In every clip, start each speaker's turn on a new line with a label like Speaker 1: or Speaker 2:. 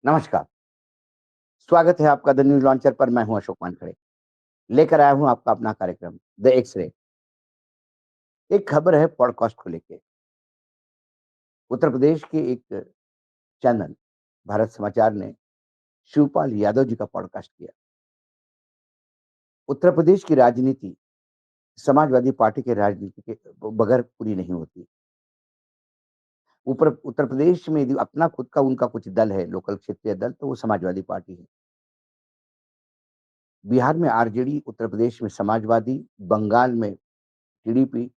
Speaker 1: नमस्कार, स्वागत है आपका द न्यूज़ लॉन्चर पर। मैं हूं अशोक वानखड़े। लेकर आया हूं आपका अपना कार्यक्रम द एक्स-रे। एक खबर है पॉडकास्ट को लेके। उत्तर प्रदेश के एक चैनल भारत समाचार ने शिवपाल यादव जी का पॉडकास्ट किया। उत्तर प्रदेश की राजनीति समाजवादी पार्टी के राजनीति के बगैर पूरी नहीं होती। ऊपर उत्तर प्रदेश में यदि अपना खुद का उनका कुछ दल है, लोकल क्षेत्रीय दल, तो वो समाजवादी पार्टी है। बिहार में आरजेडी, उत्तर प्रदेश में समाजवादी, बंगाल में टीडीपी,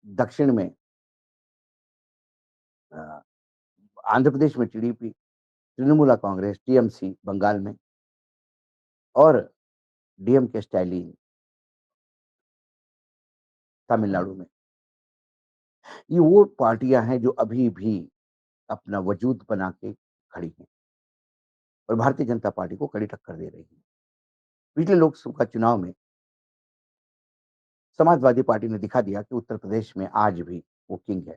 Speaker 1: दक्षिण में अ, आंध्र प्रदेश में टीडीपी, तृणमूला कांग्रेस, टीएमसी बंगाल में और डीएमके स्टालिन तमिलनाडु में। ये वो पार्टियां हैं जो अभी भी अपना वजूद बना के खड़ी हैं और भारतीय जनता पार्टी को कड़ी टक्कर दे रही हैं। पिछले लोकसभा चुनाव में समाजवादी पार्टी ने दिखा दिया कि उत्तर प्रदेश में आज भी वो किंग है।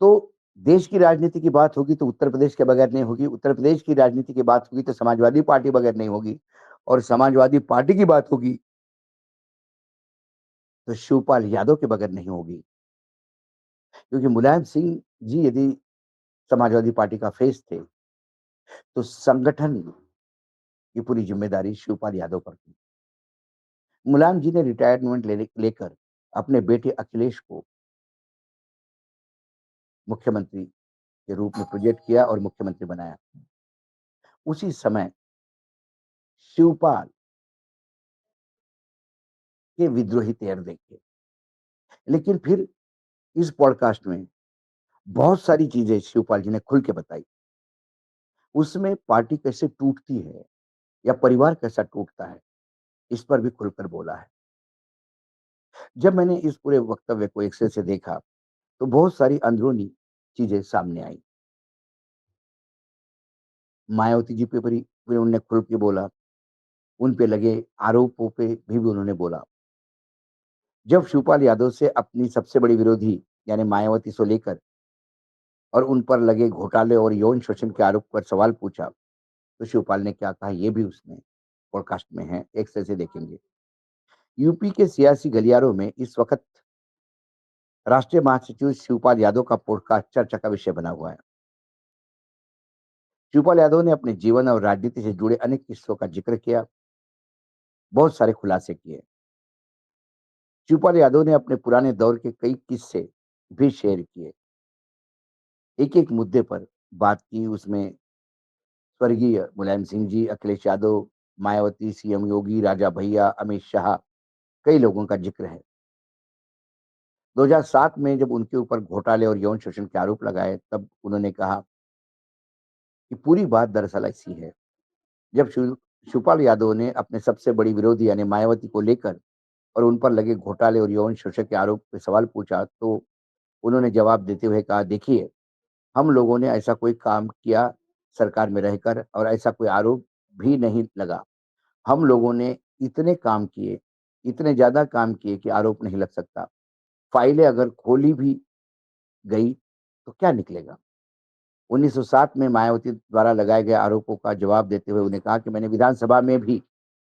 Speaker 1: तो देश की राजनीति की बात होगी तो उत्तर प्रदेश के बगैर नहीं होगी, उत्तर प्रदेश की राजनीति की बात होगी तो समाजवादी पार्टी बगैर नहीं होगी और समाजवादी पार्टी की बात होगी तो शिवपाल यादव के बगैर नहीं होगी। क्योंकि मुलायम सिंह जी यदि समाजवादी पार्टी का फेस थे, तो संगठन की पूरी ज़िम्मेदारी शिवपाल यादव पर थी। मुलायम जी ने रिटायरमेंट लेकर अपने बेटे अखिलेश को मुख्यमंत्री के रूप में प्रोजेक्ट किया और मुख्यमंत्री बनाया। उसी समय शिवपाल के विद्रोही तेवर देखे। लेकिन फिर इस पॉडकास्ट में बहुत सारी चीज़ें शिवपाल जी ने खुल के बताई। उसमें पार्टी कैसे टूटती है या परिवार कैसा टूटता है, इस पर भी खुलकर बोला है। जब मैंने इस पूरे वक्तव्य को एक से देखा, तो बहुत सारी अंदरूनी चीज़ें सामने आई। मायावती जी पे भी उन्होंने खुल के बोला, उन पे लगे आरोपों पे भी उन्होंने बोला। जब शिवपाल यादव से अपनी सबसे बड़ी विरोधी यानी मायावती से लेकर और उन पर लगे घोटाले और यौन शोषण के आरोप पर सवाल पूछा, तो शिवपाल ने क्या कहा ये भी उसने पॉडकास्ट में है, एक से देखेंगे। यूपी के सियासी गलियारों में इस वक़्त राष्ट्रीय महासचिव शिवपाल यादव का पॉडकास्ट चर्चा का विषय बना हुआ है। शिवपाल यादव ने अपने जीवन और राजनीति से जुड़े अनेक किस्सों का जिक्र किया, बहुत सारे खुलासे किए। शिवपाल यादव ने अपने पुराने दौर के कई किस्से भी शेयर किए। एक-एक मुद्दे पर बात की, उसमें स्वर्गीय मुलायम सिंह जी, अखिलेश यादव, मायावती, सीएम योगी, राजा भैया, अमित शाह, कई लोगों का जिक्र है। 2007 में जब उनके ऊपर घोटाले और यौन शोषण के आरोप लगाए, तब उन्होंने कहा कि पूरी बात दरअसल ऐसी है। जब शिवपाल यादव ने अपने सबसे बड़ी विरोधी यानी मायावती को लेकर और उन पर लगे घोटाले और यौन शोषण के आरोप पे सवाल पूछा, तो उन्होंने जवाब देते हुए कहा, देखिए, हम लोगों ने ऐसा कोई काम किया सरकार में रहकर और ऐसा कोई आरोप भी नहीं लगा। हम लोगों ने इतने काम किए, इतने ज़्यादा काम किए कि आरोप नहीं लग सकता। फाइलें अगर खोली भी गई, तो क्या निकलेगा? 1907 में मायावती द्वारा लगाए गए आरोपों का जवाब देते हुए उन्होंने कहा कि मैंने विधानसभा में भी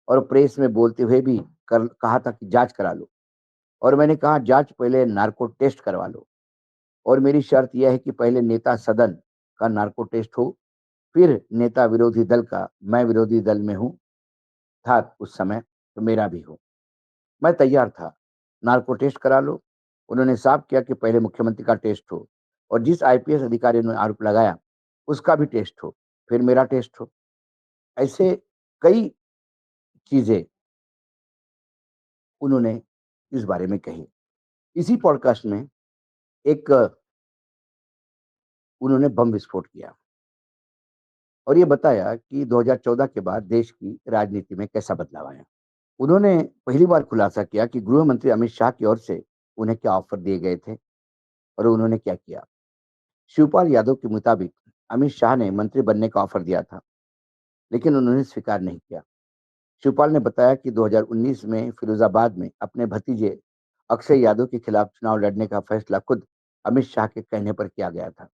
Speaker 1: और प्रेस में बोलते हुए भी कर कहा था कि जाँच करा लो और मैंने कहा जाँच पहले नार्को टेस्ट करवा लो और मेरी शर्त यह है कि पहले नेता सदन का नार्को टेस्ट हो, फिर नेता विरोधी दल का, मैं विरोधी दल में हूँ था उस समय, तो मेरा भी हो। मैं तैयार था, नार्को टेस्ट करा लो। उन्होंने साफ किया कि पहले मुख्यमंत्री का टेस्ट हो और जिस आईपीएस अधिकारी ने आरोप लगाया, उसका भी टेस्ट हो, फिर मेरा टेस्ट हो। ऐसे कई चीज़ें उन्होंने इस बारे में कही। इसी पॉडकास्ट में एक उन्होंने बम विस्फोट किया और ये बताया कि 2014 के बाद देश की राजनीति में कैसा बदलाव आया। उन्होंने पहली बार खुलासा किया कि गृह मंत्री अमित शाह की ओर से उन्हें क्या ऑफर दिए गए थे और उन्होंने क्या किया। शिवपाल यादव के मुताबिक अमित शाह ने मंत्री बनने का ऑफर दिया था, लेकिन उन्होंने स्वीकार नहीं किया। शिवपाल ने बताया कि 2019 में फिरोजाबाद में अपने भतीजे अक्षय यादव के खिलाफ चुनाव लड़ने का फैसला खुद अमित शाह के कहने पर किया गया था।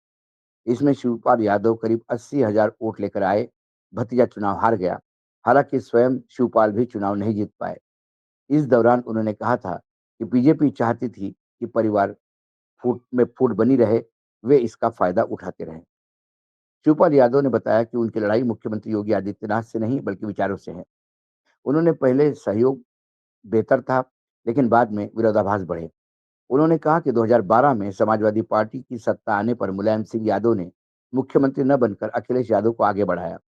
Speaker 1: इसमें शिवपाल यादव करीब 80,000 वोट लेकर आए, भतीजा चुनाव हार गया। हालांकि स्वयं शिवपाल भी चुनाव नहीं जीत पाए। इस दौरान उन्होंने कहा था कि बीजेपी चाहती थी कि परिवार फूट में फूट बनी रहे, वे इसका फायदा उठाते रहे। शिवपाल यादव ने बताया कि उनकी लड़ाई मुख्यमंत्री योगी आदित्यनाथ से नहीं बल्कि विचारों से है। उन्होंने पहले सहयोग बेहतर था, लेकिन बाद में विरोधाभास बढ़े। उन्होंने कहा कि 2012 में समाजवादी पार्टी की सत्ता आने पर मुलायम सिंह यादव ने मुख्यमंत्री न बनकर अखिलेश यादव को आगे बढ़ाया,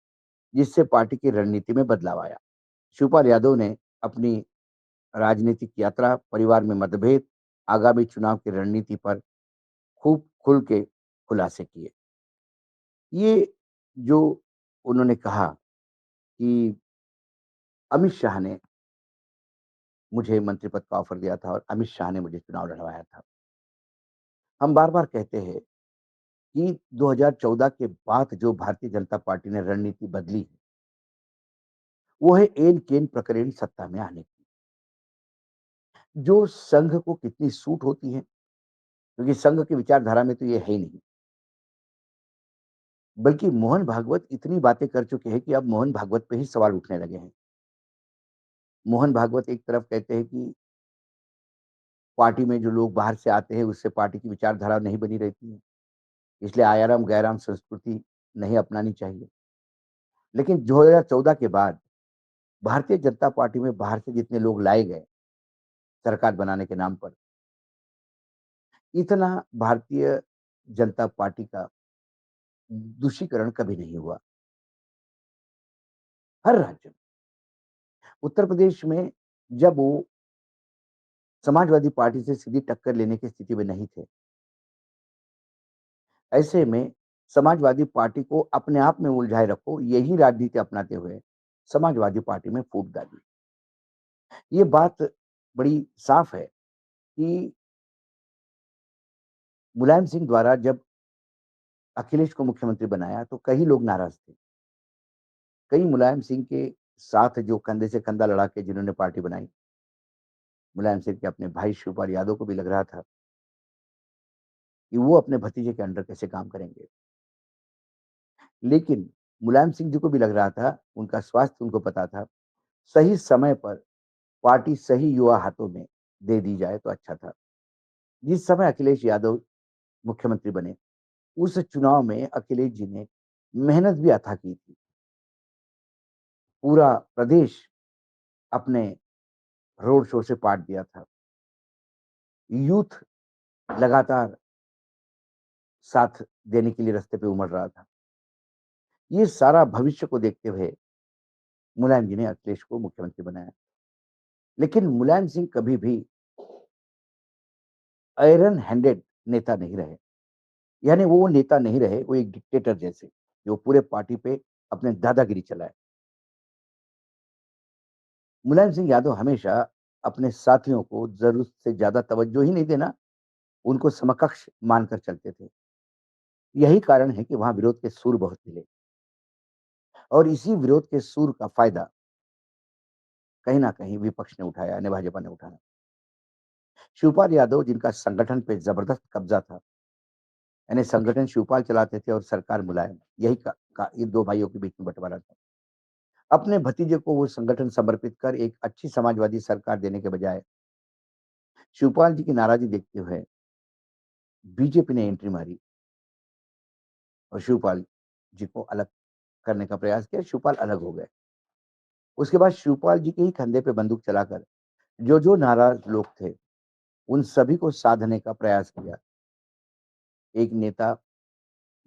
Speaker 1: जिससे पार्टी की रणनीति में बदलाव आया। शिवपाल यादव ने अपनी राजनीतिक यात्रा, परिवार में मतभेद, आगामी चुनाव की रणनीति पर खूब खुल के खुलासे किए। ये जो उन्होंने कहा कि अमित शाह ने मुझे मंत्री पद का ऑफर दिया था और अमित शाह ने मुझे चुनाव लड़वाया था। हम बार-बार कहते हैं कि 2014 के बाद जो भारतीय जनता पार्टी ने रणनीति बदली है, वो है एन-केन प्रकरण सत्ता में आने की। जो संघ को कितनी सूट होती है, क्योंकि संघ की विचारधारा में तो ये है ही नहीं। बल्कि मोहन भागवत इतनी बातें कर चुके हैं कि अब मोहन भागवत पे ही सवाल उठने लगे हैं। मोहन भागवत एक तरफ कहते हैं कि पार्टी में जो लोग बाहर से आते हैं, उससे पार्टी की विचारधारा नहीं बनी रहती है, इसलिए आयाराम-गैराम संस्कृति नहीं अपनानी चाहिए। लेकिन 2014 के बाद भारतीय जनता पार्टी में बाहर से जितने लोग लाए गए, सरकार बनाने के नाम पर, इतना भारतीय जनता पार्टी का दूषीकरण कभी नहीं हुआ। हर राज्य में। उत्तर प्रदेश में जब वो समाजवादी पार्टी से सीधी टक्कर लेने की स्थिति में नहीं थे, ऐसे में समाजवादी पार्टी को अपने आप में उलझाए रखो, यही राजनीति अपनाते हुए समाजवादी पार्टी में फूट डाली। ये बात बड़ी साफ है कि मुलायम सिंह द्वारा जब अखिलेश को मुख्यमंत्री बनाया तो कई लोग नाराज थे। कई मुलायम सिंह के साथ जो कंधे से कंधा लड़ा के जिन्होंने पार्टी बनाई, मुलायम सिंह के अपने भाई शिवपाल यादव को भी लग रहा था कि वो अपने भतीजे के अंडर कैसे काम करेंगे। लेकिन मुलायम सिंह जी को भी लग रहा था, उनका स्वास्थ्य उनको पता था, सही समय पर पार्टी सही युवा हाथों में दे दी जाए तो अच्छा था। जिस समय अखिलेश यादव मुख्यमंत्री बने, उस चुनाव में अखिलेश जी ने मेहनत भी अथा की थी। पूरा प्रदेश अपने रोड शो से पाट दिया था। यूथ लगातार साथ देने के लिए रास्ते पे उमड़ रहा था। ये सारा भविष्य को देखते हुए मुलायम जी ने अखिलेश को मुख्यमंत्री बनाया। लेकिन मुलायम सिंह कभी भी आयरन हैंडेड नेता नहीं रहे। यानी वो नेता नहीं रहे, वो एक डिक्टेटर जैसे, जो पूरे पार्टी पे अपने दादागिरी चलाए। मुलायम सिंह यादव हमेशा अपने साथियों को ज़रूरत से ज़्यादा तवज्जो ही नहीं देना, उनको समकक्ष मानकर चलते थे। यही कारण है कि वहाँ विरोध के सुर बहुत मिले और इसी विरोध के सुर का फ़ायदा कहीं न कहीं विपक्ष ने उठाया, यानी भाजपा ने उठाया। शिवपाल यादव जिनका संगठन पे ज़बरदस्त कब्ज़ा था, यानी संगठन शिवपाल चलाते थे और सरकार मुलायम, यही का इन 2 भाइयों के बीच में बँटवारा था। अपने भतीजे को वो संगठन समर्पित कर एक अच्छी समाजवादी सरकार देने के बजाय शिवपाल जी की नाराज़ी देखते हुए बीजेपी ने एंट्री मारी और शिवपाल जी को अलग करने का प्रयास किया, शिवपाल अलग हो गए। उसके बाद शिवपाल जी के ही कंधे पे बंदूक चलाकर जो नाराज़ लोग थे, उन सभी को साधने का प्रयास किया। एक नेता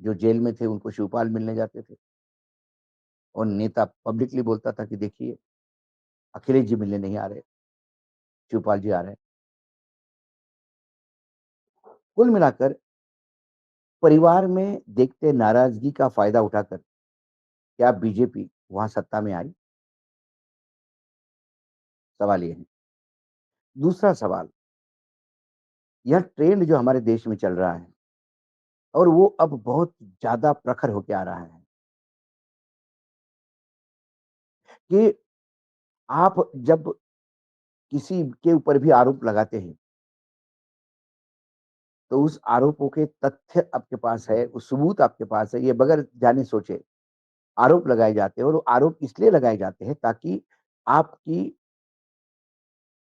Speaker 1: जो जेल में थे, उनको शिवपाल मिलने जाते थे और नेता पब्लिकली बोलता था कि देखिए, अखिलेश जी मिलने नहीं आ रहे, शिवपाल जी आ रहे हैं। कुल मिलाकर परिवार में देखते नाराज़गी का फ़ायदा उठाकर क्या बीजेपी वहाँ सत्ता में आई? सवाल ये है। दूसरा सवाल, यह ट्रेंड जो हमारे देश में चल रहा है और वो अब बहुत ज़्यादा प्रखर होके आ रहा है कि आप जब किसी के ऊपर भी आरोप लगाते हैं, तो उस आरोपों के तथ्य आपके पास है, उस सबूत आपके पास है, ये बगैर जाने-सोचे आरोप लगाए जाते हैं और वो आरोप इसलिए लगाए जाते हैं ताकि आपकी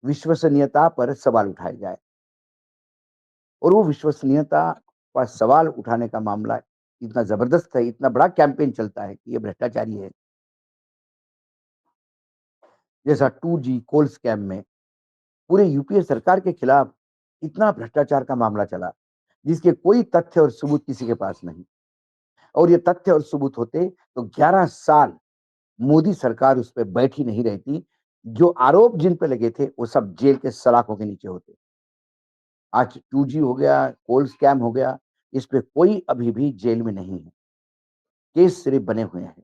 Speaker 1: विश्वसनीयता पर सवाल उठाए जाए और वो विश्वसनीयता पर सवाल उठाने का मामला इतना ज़बरदस्त है, इतना बड़ा कैंपेन चलता है कि ये भ्रष्टाचारी है। जैसा 2G कोल स्कैम में पूरे यूपीए सरकार के खिलाफ इतना भ्रष्टाचार का मामला चला, जिसके कोई तथ्य और सबूत किसी के पास नहीं और ये तथ्य और सबूत होते तो 11 साल मोदी सरकार उस पे बैठी नहीं रहती। जो आरोप जिन पे लगे थे, वो सब जेल के सलाखों के नीचे होते। आज 2G हो गया, कोल स्कैम हो गया, इस पे कोई अभी भी जेल में नहीं है। केस सिर्फ बने हुए हैं।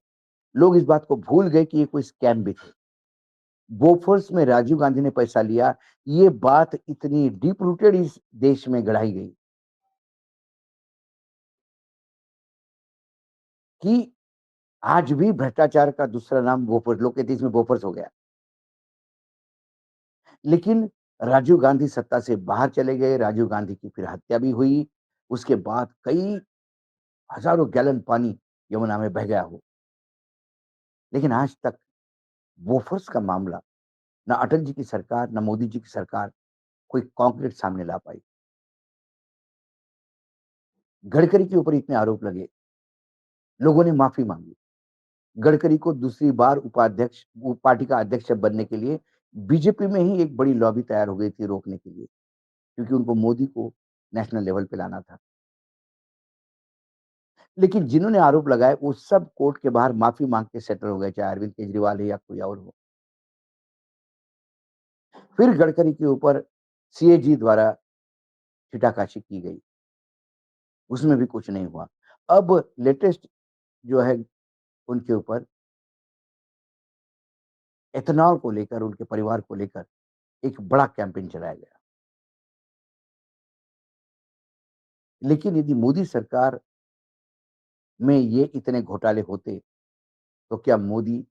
Speaker 1: लोग इस बात को भूल गए कि ये कोई स्कैम भी थे। बोफोर्स में राजीव गांधी ने पैसा लिया, ये बात इतनी डीप रूटेड इस देश में गढ़ाई गई कि आज भी भ्रष्टाचार का दूसरा नाम बोफोर्स लोग कहते हैं इसमें बोफोर्स हो गया। लेकिन राजीव गांधी सत्ता से बाहर चले गए, राजीव गांधी की फिर हत्या भी हुई। उसके बाद कई हज़ारों गैलन पानी यमुना में बह गया हो। लेकिन आज तक बोफोर्स का मामला ना अटल जी की सरकार, ना मोदी जी की सरकार कोई कॉन्क्रीट सामने ला पाई। गडकरी के ऊपर इतने आरोप लगे, लोगों ने माफ़ी माँगी। गडकरी को दूसरी बार उपाध्यक्ष वो पार्टी का अध्यक्ष बनने के लिए बीजेपी में ही एक बड़ी लॉबी तैयार हो गई थी रोकने के लिए, क्योंकि उनको मोदी को नेशनल लेवल पे लाना था। लेकिन जिन्होंने आरोप लगाए वो सब कोर्ट के बाहर माफ़ी माँग के सेटल हो गए, चाहे अरविंद केजरीवाल है या कोई और हो। फिर गडकरी के ऊपर सीएजी द्वारा छीटाकशी की गई, उसमें भी कुछ नहीं हुआ। अब लेटेस्ट जो है उनके ऊपर एथेनॉल को लेकर, उनके परिवार को लेकर एक बड़ा कैंपेन चलाया गया। लेकिन यदि मोदी सरकार में ये इतने घोटाले होते, तो क्या मोदी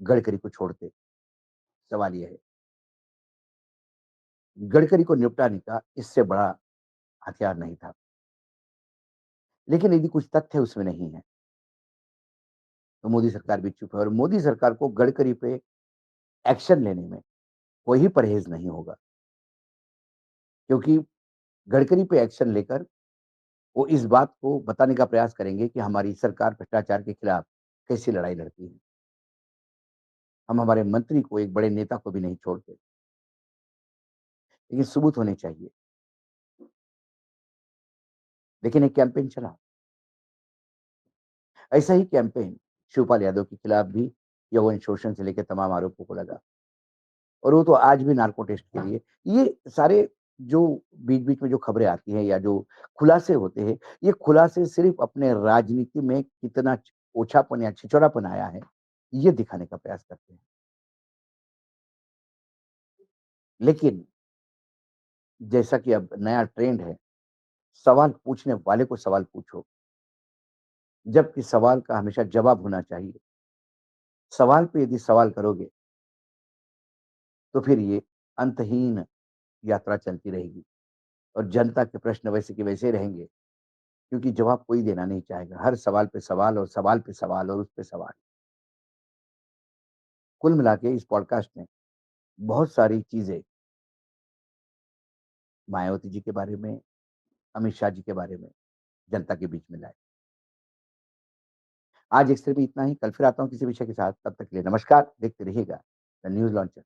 Speaker 1: गडकरी को छोड़ते? सवाल ये है। गडकरी को निपटाने का इससे बड़ा हथियार नहीं था। लेकिन यदि कुछ तथ्य उसमें नहीं है, तो मोदी सरकार भी चुप है और मोदी सरकार को गडकरी पे एक्शन लेने में कोई परहेज़ नहीं होगा। क्योंकि गडकरी पे एक्शन लेकर वो इस बात को बताने का प्रयास करेंगे कि हमारी सरकार भ्रष्टाचार के खिलाफ कैसी लड़ाई लड़ती है। हम हमारे मंत्री को, एक बड़े नेता को भी नहीं छोड़ते। लेकिन सबूत होने चाहिए। लेकिन एक कैंपेन चला। ऐसा ही कैंपेन शिवपाल यादव के खिलाफ भी यौन शोषण से लेकर तमाम आरोपों को लगा और वो तो आज भी नार्को टेस्ट के लिए ये सारे जो बीच-बीच में जो खबरें आती हैं या जो खुलासे होते हैं, ये खुलासे सिर्फ़ अपने राजनीति में कितना ओछापन या छिछोरापन आया है, ये दिखाने का प्रयास करते हैं। लेकिन जैसा कि अब नया ट्रेंड है, सवाल पूछने वाले को सवाल पूछो, जबकि सवाल का हमेशा जवाब होना चाहिए। सवाल पे यदि सवाल करोगे, तो फिर ये अंतहीन यात्रा चलती रहेगी और जनता के प्रश्न वैसे के वैसे रहेंगे, क्योंकि जवाब कोई देना नहीं चाहेगा। हर सवाल पे सवाल और सवाल पे सवाल और उस पे सवाल। कुल मिला के इस पॉडकास्ट में बहुत सारी चीज़ें मायावती जी के बारे में, अमित शाह जी के बारे में जनता के बीच में लाए। आज एक्स रे में इतना ही, कल फिर आता हूँ किसी विषय के साथ, तब तक के लिए नमस्कार, देखते रहिएगा द न्यूज़ लॉन्चर।